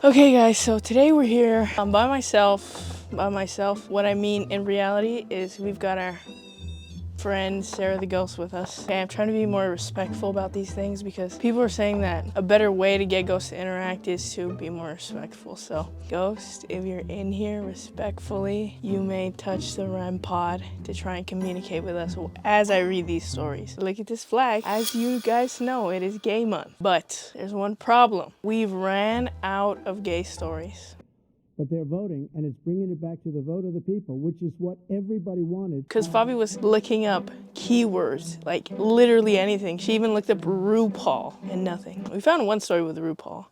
Okay guys, so today we're here by myself. What I mean in reality is we've got our friend Sarah the ghost with us. Okay, I'm trying to be more respectful about these things because people are saying that a better way to get ghosts to interact is to be more respectful. So ghost, if you're in here respectfully, you may touch the REM pod to try and communicate with us as I read these stories. Look at this flag. As you guys know, it is gay month, but there's one problem. We've ran out of gay stories. But they're voting, and it's bringing it back to the vote of the people, which is what everybody wanted. Because Fabi was looking up keywords, like literally anything. She even looked up RuPaul and nothing. We found one story with RuPaul.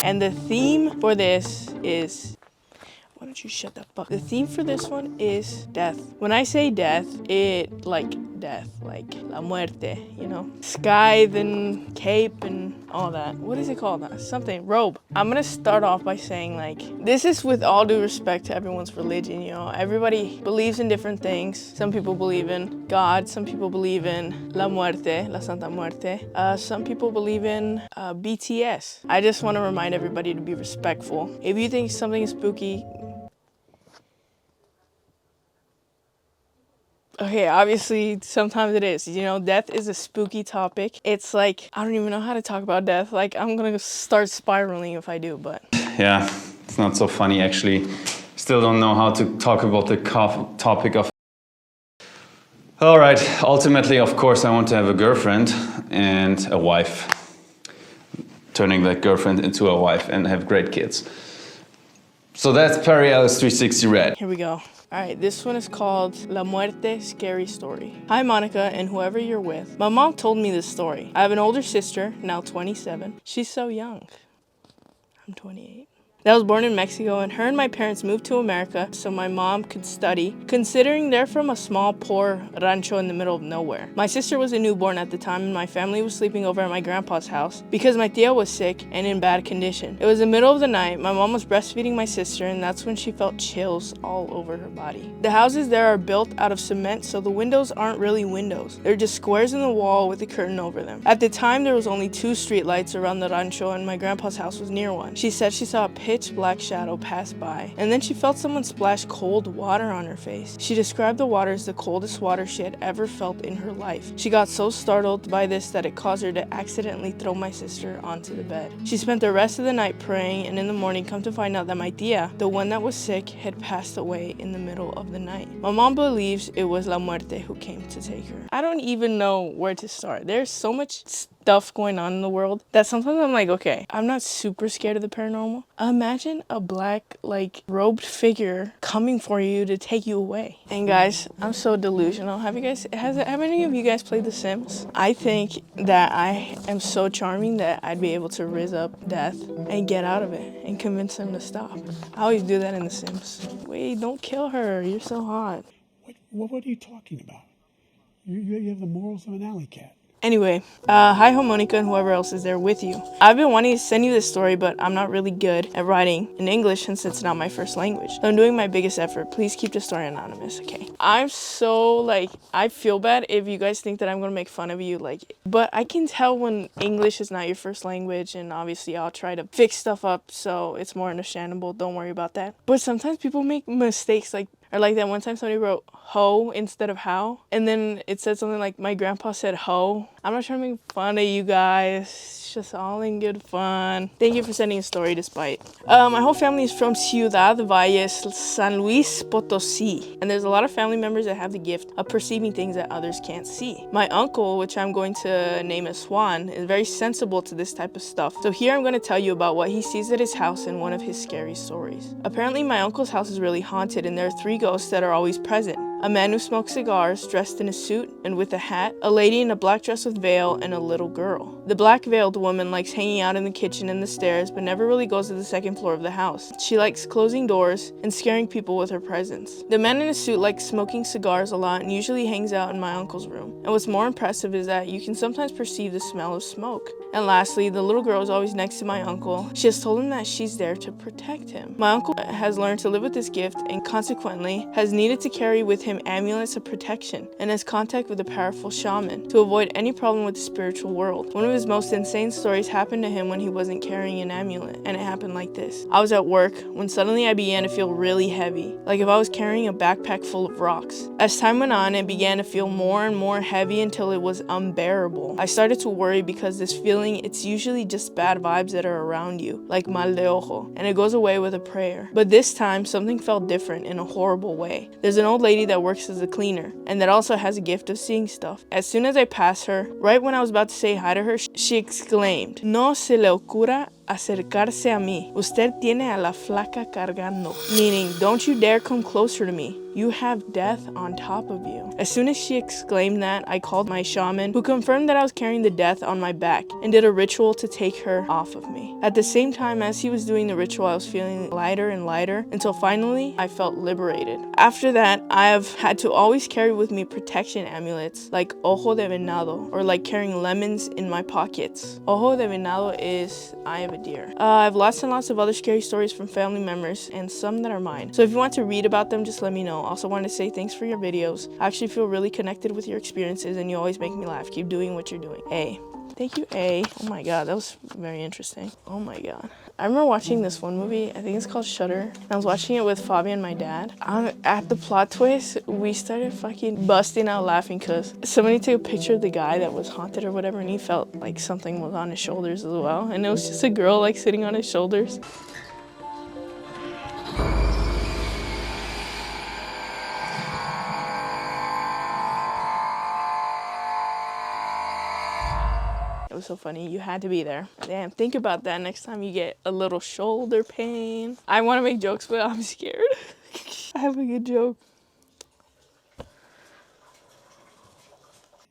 And the theme for this is... Why don't you shut the fuck? The theme for this one is death. When I say death, it like death, like la muerte, you know? Scythe and cape and all that. What is it called? Something, robe. I'm gonna start off by saying like, this is with all due respect to everyone's religion, you know? Everybody believes in different things. Some people believe in God, some people believe in la muerte, la Santa Muerte. Some people believe in BTS. I just wanna remind everybody to be respectful. If you think something is spooky, okay, obviously, sometimes it is. You know, death is a spooky topic. It's like, I don't even know how to talk about death. Like, I'm gonna start spiraling if I do, but... Yeah, it's not so funny, actually. Still don't know how to talk about the topic of... All right, ultimately, of course, I want to have a girlfriend and a wife. Turning that girlfriend into a wife and have great kids. So that's Perry Ellis 360 Red. Here we go. All right, this one is called La Muerte Scary Story. Hi, Monica, and whoever you're with. My mom told me this story. I have an older sister, now 27. She's so young. I'm 28. That was born in Mexico, and her and my parents moved to America so my mom could study, considering they're from a small, poor rancho in the middle of nowhere. My sister was a newborn at the time, and my family was sleeping over at my grandpa's house because my tia was sick and in bad condition. It was the middle of the night, my mom was breastfeeding my sister, and that's when she felt chills all over her body. The houses there are built out of cement, so the windows aren't really windows. They're just squares in the wall with a curtain over them. At the time, there was only 2 street lights around the rancho, and my grandpa's house was near one. She said she saw a pitch black shadow passed by, and then she felt someone splash cold water on her face. She described the water as the coldest water she had ever felt in her life. She got so startled by this that it caused her to accidentally throw my sister onto the bed. She spent the rest of the night praying, and in the morning come to find out that my tia, the one that was sick, had passed away in the middle of the night. My mom believes it was La Muerte who came to take her. I don't even know where to start. There's so much stuff going on in the world that sometimes I'm like, okay, I'm not super scared of the paranormal. Imagine a black, like, robed figure coming for you to take you away. And guys, I'm so delusional. Have any of you guys played The Sims? I think that I am so charming that I'd be able to rizz up death and get out of it and convince them to stop. I always do that in The Sims. Wait, don't kill her. You're so hot. What are you talking about? You have the morals of an alley cat. Anyway, hi Homonica and whoever else is there with you. I've been wanting to send you this story, but I'm not really good at writing in English since it's not my first language. So I'm doing my biggest effort. Please keep the story anonymous, okay? I'm so, like, I feel bad if you guys think that I'm gonna make fun of you, like, but I can tell when English is not your first language, and obviously I'll try to fix stuff up so it's more understandable. Don't worry about that. But sometimes people make mistakes, like that one time somebody wrote ho instead of how, and then it said something like my grandpa said ho. I'm not trying to make fun of you guys. It's just all in good fun. Thank you for sending a story despite. My whole family is from Ciudad Valles, San Luis Potosí, and there's a lot of family members that have the gift of perceiving things that others can't see. My uncle, which I'm going to name as Juan, is very sensible to this type of stuff. So here I'm going to tell you about what he sees at his house in one of his scary stories. Apparently my uncle's house is really haunted, and there are 3 ghosts that are always present. A man who smokes cigars, dressed in a suit and with a hat, a lady in a black dress with veil, and a little girl. The black-veiled woman likes hanging out in the kitchen and the stairs, but never really goes to the 2nd floor of the house. She likes closing doors and scaring people with her presence. The man in a suit likes smoking cigars a lot and usually hangs out in my uncle's room. And what's more impressive is that you can sometimes perceive the smell of smoke. And lastly, the little girl is always next to my uncle. She has told him that she's there to protect him. My uncle has learned to live with this gift and consequently has needed to carry with him him amulets of protection and his contact with a powerful shaman to avoid any problem with the spiritual world. One of his most insane stories happened to him when he wasn't carrying an amulet, and it happened like this. I was at work when suddenly I began to feel really heavy, like if I was carrying a backpack full of rocks. As time went on, it began to feel more and more heavy until it was unbearable. I started to worry because this feeling, it's usually just bad vibes that are around you, like mal de ojo, and it goes away with a prayer. But this time, something felt different in a horrible way. There's an old lady that works as a cleaner, and that also has a gift of seeing stuff. As soon as I passed her, right when I was about to say hi to her, she exclaimed, "No se le ocurra acercarse a mí. Usted tiene a la flaca cargando." Meaning, don't you dare come closer to me. You have death on top of you. As soon as she exclaimed that, I called my shaman, who confirmed that I was carrying the death on my back, and did a ritual to take her off of me. At the same time as he was doing the ritual, I was feeling lighter and lighter, until finally I felt liberated. After that, I have had to always carry with me protection amulets, like ojo de venado, or like carrying lemons in my pockets. Ojo de venado is eye of a deer. I have lots and lots of other scary stories from family members, and some that are mine. So if you want to read about them, just let me know. Also wanted to say thanks for your videos. I actually feel really connected with your experiences, and you always make me laugh. Keep doing what you're doing. A. Thank you, A. Oh my god, that was very interesting. Oh my god. I remember watching this one movie, I think it's called Shudder. I was watching it with Fabi and my dad. At the plot twist, we started fucking busting out laughing because somebody took a picture of the guy that was haunted or whatever, and he felt like something was on his shoulders as well. And it was just a girl like sitting on his shoulders. It was so funny. You had to be there. Damn, think about that next time you get a little shoulder pain. I want to make jokes, but I'm scared. I have a good joke.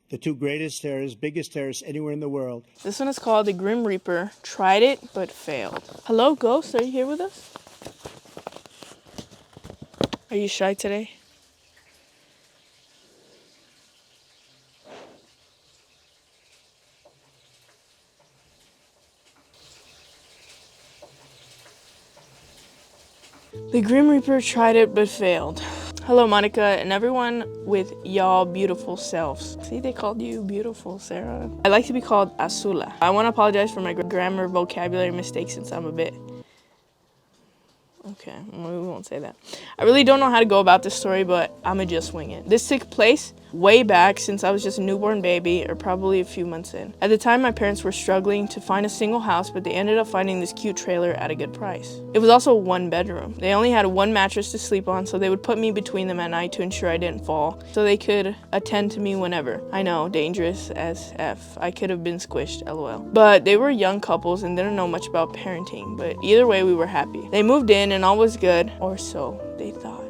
The two greatest terrorists, biggest terrorists anywhere in the world. This one is called the Grim Reaper. Tried it, but failed. Hello, ghost. Are you here with us? Are you shy today? The Grim Reaper tried it but failed. Hello, Monica, and everyone with y'all beautiful selves. See, they called you beautiful, Sarah. I like to be called Azula. I want to apologize for my grammar vocabulary mistakes since I'm a bit... Okay, we won't say that. I really don't know how to go about this story, but I'ma just wing it. This took place way back since I was just a newborn baby, or probably a few months in. At the time, my parents were struggling to find a single house, but they ended up finding this cute trailer at a good price. It was also one bedroom. They only had one mattress to sleep on, so they would put me between them at night to ensure I didn't fall, so they could attend to me whenever. I know, dangerous as F. I could have been squished, lol. But they were young couples and didn't know much about parenting, but either way, we were happy. They moved in and all was good, or so they thought.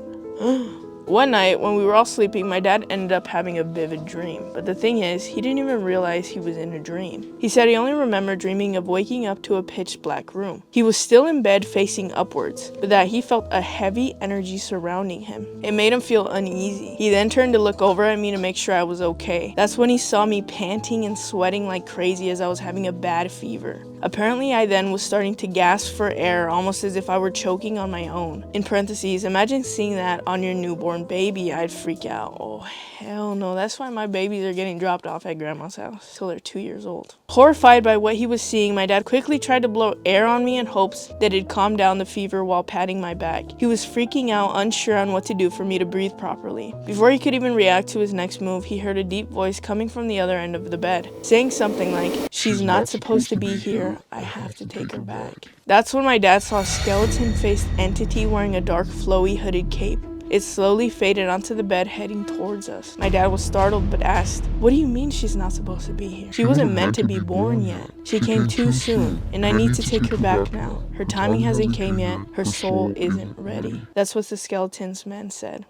One night, when we were all sleeping, my dad ended up having a vivid dream. But the thing is, he didn't even realize he was in a dream. He said he only remembered dreaming of waking up to a pitch black room. He was still in bed facing upwards, but that he felt a heavy energy surrounding him. It made him feel uneasy. He then turned to look over at me to make sure I was okay. That's when he saw me panting and sweating like crazy as I was having a bad fever. Apparently, I then was starting to gasp for air, almost as if I were choking on my own. In parentheses, imagine seeing that on your newborn baby. I'd freak out. Oh, hell no. That's why my babies are getting dropped off at grandma's house till they're 2 years old. Horrified by what he was seeing, my dad quickly tried to blow air on me in hopes that it'd calm down the fever while patting my back. He was freaking out, unsure on what to do for me to breathe properly. Before he could even react to his next move, he heard a deep voice coming from the other end of the bed, saying something like, "She's not supposed to be here. I have to take her back." That's when my dad saw a skeleton-faced entity wearing a dark, flowy, hooded cape. It slowly faded onto the bed, heading towards us. My dad was startled, but asked, "What do you mean she's not supposed to be here? She wasn't meant to be born yet. She came too soon, and I need to take her back now. Her timing hasn't came yet. Her soul isn't ready." That's what the skeleton's man said.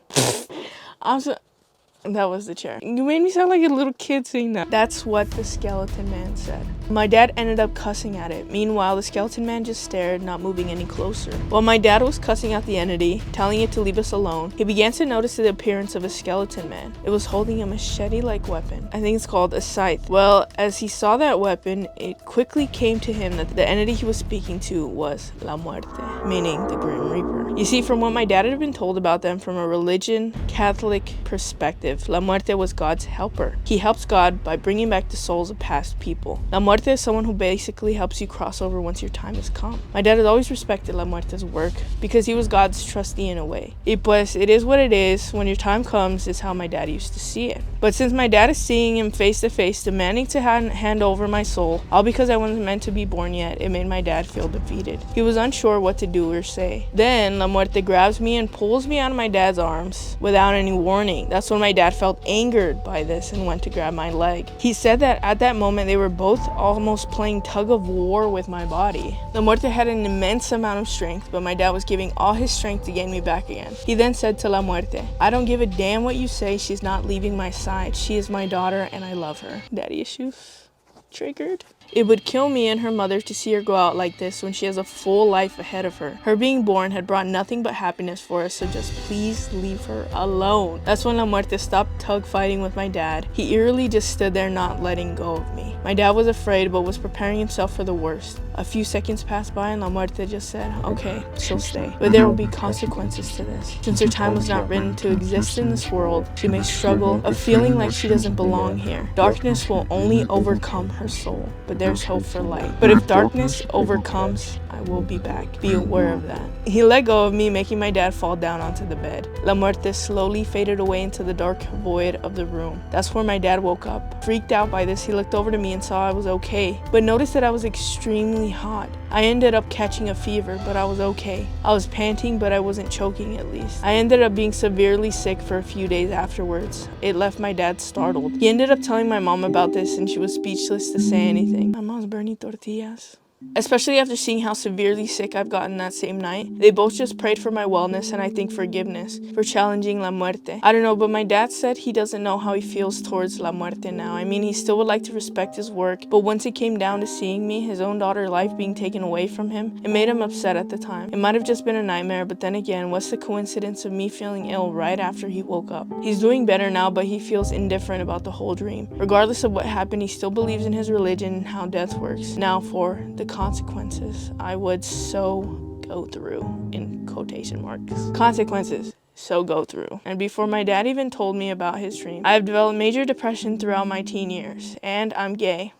That was the chair. You made me sound like a little kid saying that. That's what the skeleton man said. My dad ended up cussing at it. Meanwhile, the skeleton man just stared, not moving any closer. While my dad was cussing out the entity, telling it to leave us alone, he began to notice the appearance of a skeleton man. It was holding a machete-like weapon. I think it's called a scythe. Well, as he saw that weapon, it quickly came to him that the entity he was speaking to was La Muerte, meaning the Grim Reaper. You see, from what my dad had been told about them from a religion, Catholic perspective, La Muerte was God's helper. He helps God by bringing back the souls of past people. La Muerte is someone who basically helps you cross over once your time has come. My dad has always respected La Muerte's work because he was God's trustee in a way. Y pues, it is what it is. When your time comes, is how my dad used to see it. But since my dad is seeing him face to face, demanding to hand over my soul, all because I wasn't meant to be born yet, it made my dad feel defeated. He was unsure what to do or say. Then La Muerte grabs me and pulls me out of my dad's arms without any warning. That's when my dad felt angered by this and went to grab my leg. He said that at that moment they were both almost playing tug of war with my body. La Muerte had an immense amount of strength, but my dad was giving all his strength to gain me back again. He then said to La Muerte, "I don't give a damn what you say, she's not leaving my side. She is my daughter and I love her." Daddy issues triggered. It would kill me and her mother to see her go out like this when she has a full life ahead of her. Her being born had brought nothing but happiness for us, so just please leave her alone. That's when La Muerte stopped tug fighting with my dad. He eerily just stood there not letting go of me. My dad was afraid but was preparing himself for the worst. A few seconds passed by and La Muerte just said, "Okay, she'll stay. But there will be consequences to this. Since her time was not written to exist in this world, she may struggle, of feeling like she doesn't belong here. Darkness will only overcome her soul, but there's hope for light. But if darkness overcomes, I will be back. Be aware of that." He let go of me, making my dad fall down onto the bed. La Muerte slowly faded away into the dark void of the room. That's where my dad woke up. Freaked out by this, he looked over to me and saw I was okay, but noticed that I was extremely hot. I ended up catching a fever, but I was okay. I was panting, but I wasn't choking at least. I ended up being severely sick for a few days afterwards. It left my dad startled. He ended up telling my mom about this and she was speechless to say anything. My mom's burning tortillas. Especially after seeing how severely sick I've gotten that same night. They both just prayed for my wellness and I think forgiveness for challenging La Muerte. I don't know, but my dad said he doesn't know how he feels towards La Muerte now. I mean, he still would like to respect his work, but once it came down to seeing me, his own daughter's life being taken away from him, it made him upset at the time. It might have just been a nightmare, but then again, what's the coincidence of me feeling ill right after he woke up? He's doing better now, but he feels indifferent about the whole dream. Regardless of what happened, he still believes in his religion and how death works. Now for the consequences I would so go through, in quotation marks. Consequences. So go through. And before my dad even told me about his dream, I have developed major depression throughout my teen years. And I'm gay.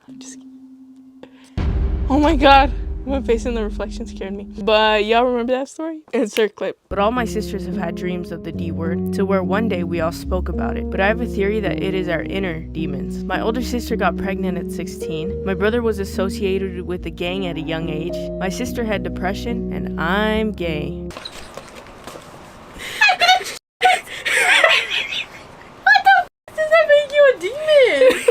I'm just kidding. Oh my god. My face in the reflection scared me. But y'all remember that story? Insert clip. But all my sisters have had dreams of the D word, to where one day we all spoke about it. But I have a theory that it is our inner demons. My older sister got pregnant at 16. My brother was associated with the gang at a young age. My sister had depression, and I'm gay. What the f does that make you a demon?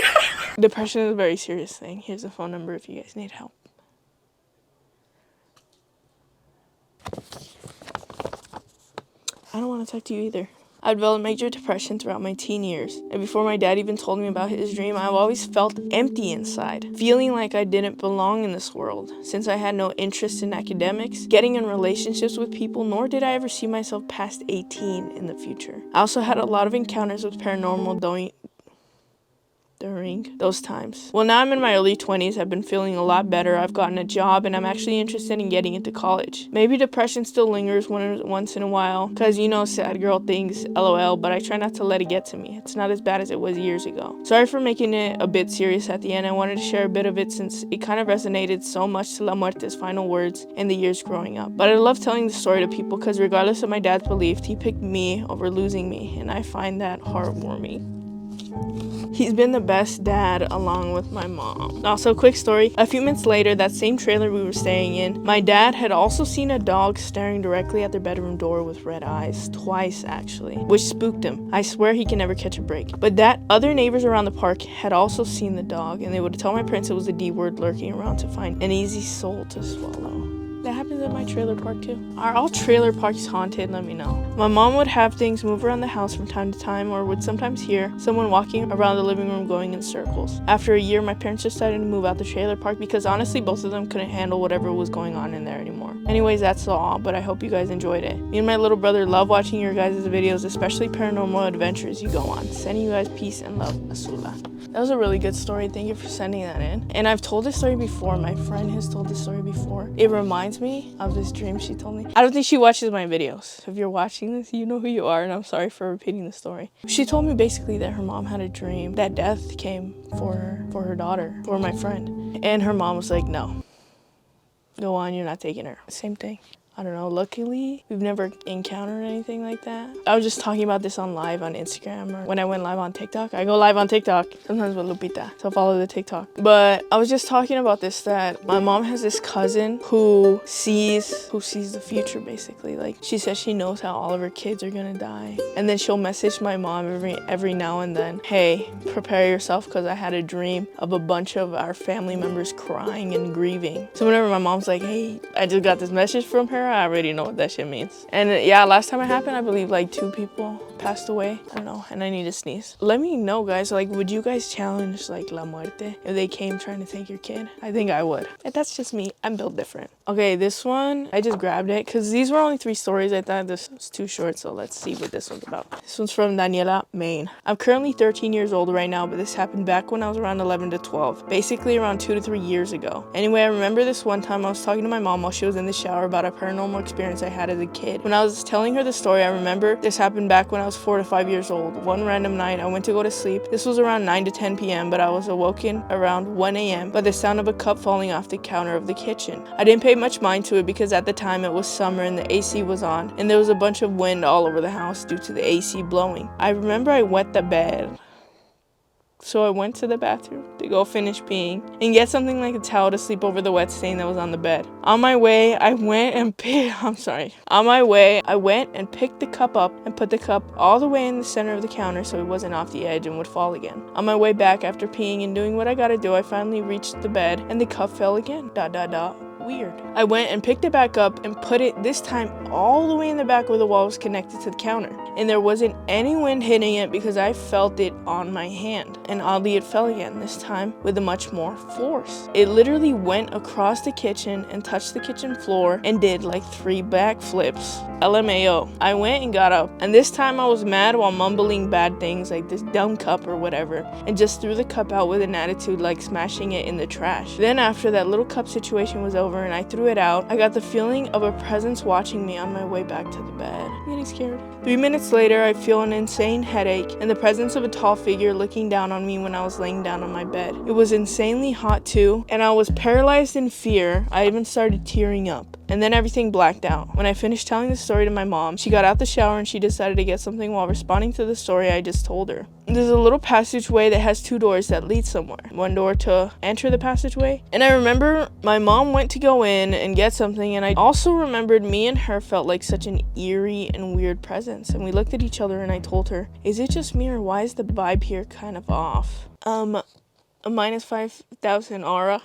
Depression is a very serious thing. Here's the phone number if you guys need help. I don't want to talk to you either. I developed major depression throughout my teen years, and before my dad even told me about his dream, I've always felt empty inside, feeling like I didn't belong in this world, since I had no interest in academics, getting in relationships with people, nor did I ever see myself past 18 in the future. I also had a lot of encounters with paranormal during those times. Well, now I'm in my early 20s, I've been feeling a lot better, I've gotten a job, and I'm actually interested in getting into college. Maybe depression still lingers once in a while, cause you know, sad girl things, lol, but I try not to let it get to me. It's not as bad as it was years ago. Sorry for making it a bit serious at the end. I wanted to share a bit of it since it kind of resonated so much to La Muerte's final words in the years growing up. But I love telling the story to people cause regardless of my dad's belief, he picked me over losing me, and I find that heartwarming. He's been the best dad along with my mom. Also, quick story. A few minutes later, that same trailer we were staying in, my dad had also seen a dog staring directly at their bedroom door with red eyes. Twice, actually. Which spooked him. I swear he can never catch a break. But that other neighbors around the park had also seen the dog, and they would tell my parents it was the D word lurking around to find an easy soul to swallow. That happens visit my trailer park too? Are all trailer parks haunted? Let me know. My mom would have things move around the house from time to time, or would sometimes hear someone walking around the living room going in circles. After a year, my parents decided to move out the trailer park because honestly both of them couldn't handle whatever was going on in there anymore. Anyways, that's all, but I hope you guys enjoyed it. Me and my little brother love watching your guys' videos, especially paranormal adventures you go on. Sending you guys peace and love, Azula. That was a really good story. Thank you for sending that in. And I've told this story before. My friend has told this story before. It reminds me of this dream she told me. I don't think she watches my videos. If you're watching this, you know who you are, and I'm sorry for repeating the story. She told me basically that her mom had a dream that death came for her daughter, for my friend. And her mom was like, no, go on, you're not taking her. Same thing. I don't know, luckily, we've never encountered anything like that. I was just talking about this on live on Instagram, or when I went live on TikTok. I go live on TikTok, sometimes with Lupita, so follow the TikTok. But I was just talking about this, that my mom has this cousin who sees the future, basically. Like, she says she knows how all of her kids are gonna die. And then she'll message my mom every now and then, hey, prepare yourself, because I had a dream of a bunch of our family members crying and grieving. So whenever my mom's like, hey, I just got this message from her, I already know what that shit means. And yeah, last time it happened, I believe like 2 people passed away. I don't know, and I need to sneeze. Let me know, guys, like, would you guys challenge like La Muerte if they came trying to take your kid? I think I would. And that's just me. I'm built different. Okay, this one, I just grabbed it because these were only 3 stories. I thought this was too short, so let's see what this one's about. This one's from Daniela, Maine. I'm currently 13 years old right now, but this happened back when I was around 11 to 12, basically around 2 to 3 years ago. Anyway, I remember this one time I was talking to my mom while she was in the shower about a paranormal experience I had as a kid. When I was telling her the story, I remember this happened back when I was 4 to 5 years old. One random night, I went to go to sleep. This was around 9 to 10 p.m., but I was awoken around 1 a.m. by the sound of a cup falling off the counter of the kitchen. I didn't pay much mind to it because at the time it was summer and the AC was on, and there was a bunch of wind all over the house due to the AC blowing. I remember I wet the bed. So I went to the bathroom to go finish peeing and get something like a towel to sleep over the wet stain that was on the bed. On my way, I went and picked the cup up and put the cup all the way in the center of the counter so it wasn't off the edge and would fall again. On my way back after peeing and doing what I gotta do, I finally reached the bed and the cup fell again. Weird. I went and picked it back up and put it this time all the way in the back where the wall was connected to the counter. And there wasn't any wind hitting it because I felt it on my hand. And oddly, it fell again, this time with a much more force. It literally went across the kitchen and touched the kitchen floor and did like 3 backflips. LMAO. I went and got up, and this time I was mad while mumbling bad things like this dumb cup or whatever, and just threw the cup out with an attitude like smashing it in the trash. Then after that little cup situation was over and I threw it out, I got the feeling of a presence watching me on my way back to the bed. I'm getting scared. 3 minutes later, I feel an insane headache and the presence of a tall figure looking down on me when I was laying down on my bed. It was insanely hot too, and I was paralyzed in fear. I even started tearing up. And then everything blacked out. When I finished telling the story to my mom, she got out the shower and she decided to get something while responding to the story I just told her. There's a little passageway that has 2 doors that lead somewhere. One door to enter the passageway. And I remember my mom went to go in and get something, and I also remembered me and her felt like such an eerie and weird presence. And we looked at each other and I told her, is it just me or why is the vibe here kind of off? A minus 5,000 aura.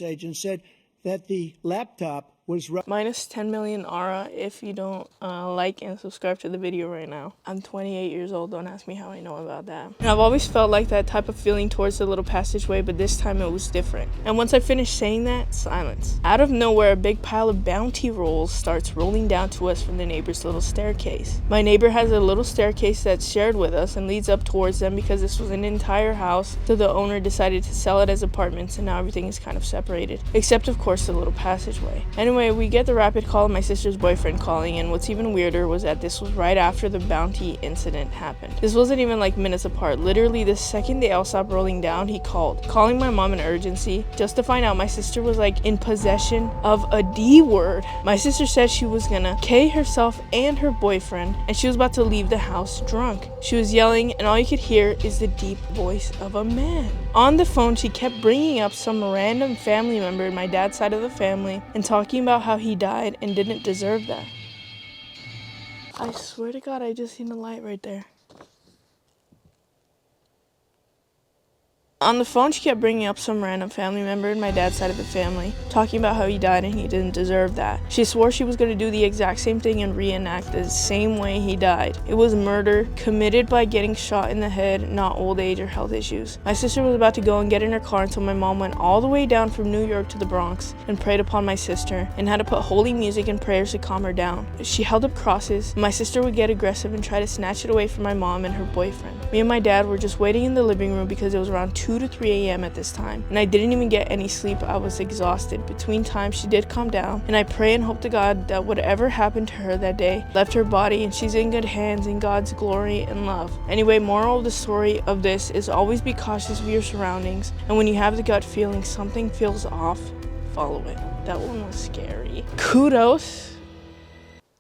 Agent said that the laptop was minus 10 million aura if you don't like and subscribe to the video right now. I'm 28 years old, don't ask me how I know about that. And I've always felt like that type of feeling towards the little passageway, but this time it was different. And once I finished saying that, silence. Out of nowhere, a big pile of bounty rolls starts rolling down to us from the neighbor's little staircase. My neighbor has a little staircase that's shared with us and leads up towards them because this was an entire house, so the owner decided to sell it as apartments and now everything is kind of separated. Except of course the little passageway. Anyway, we get the rapid call of my sister's boyfriend calling, and what's even weirder was that this was right after the bounty incident happened. This wasn't even like minutes apart. Literally the second the L stopped rolling down, he called, calling my mom in urgency just to find out my sister was like in possession of a D word. My sister said she was gonna K herself and her boyfriend, and she was about to leave the house drunk. She was yelling, and all you could hear is the deep voice of a man. On the phone, she kept bringing up some random family member in my dad's side of the family and talking about how he died and didn't deserve that. I swear to God, I just seen a light right there. On the phone, she kept bringing up some random family member in my dad's side of the family, talking about how he died and he didn't deserve that. She swore she was going to do the exact same thing and reenact the same way he died. It was murder, committed by getting shot in the head, not old age or health issues. My sister was about to go and get in her car until my mom went all the way down from New York to the Bronx and prayed upon my sister and had to put holy music and prayers to calm her down. She held up crosses. My sister would get aggressive and try to snatch it away from my mom and her boyfriend. Me and my dad were just waiting in the living room because it was around 2 to 3 a.m. at this time, and I didn't even get any sleep. I was exhausted. Between times, she did calm down, and I pray and hope to God that whatever happened to her that day left her body and she's in good hands in God's glory and love. Anyway, moral of the story of this is always be cautious of your surroundings, and when you have the gut feeling something feels off, follow it. That one was scary. Kudos.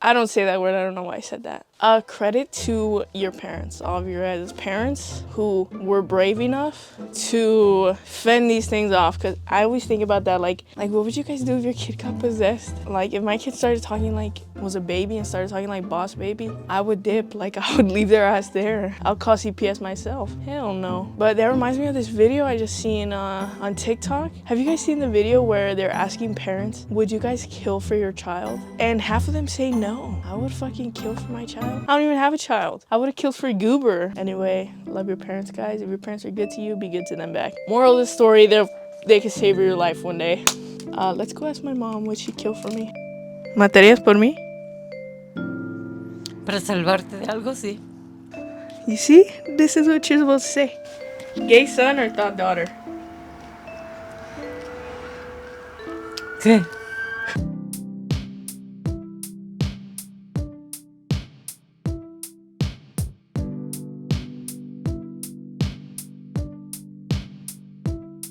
I don't say that word, I don't know why I said that. Credit to your parents, all of your guys' parents who were brave enough to fend these things off. Because I always think about that, like what would you guys do if your kid got possessed? Like if my kid started talking like was a baby and started talking like boss baby, I would dip, like I would leave their ass there. I'll call CPS myself. Hell no. But that reminds me of this video I just seen on TikTok. Have you guys seen the video where they're asking parents, would you guys kill for your child? And half of them say no. I would fucking kill for my child. I don't even have a child. I would have killed for Goober. Anyway, love your parents, guys. If your parents are good to you, be good to them back. Moral of the story, they can save your life one day. Let's go ask my mom, would she kill for me? ¿Matarías por mí? Para salvarte de algo, sí. You see? This is what you're supposed to say. Gay son or thought daughter? ¿Qué?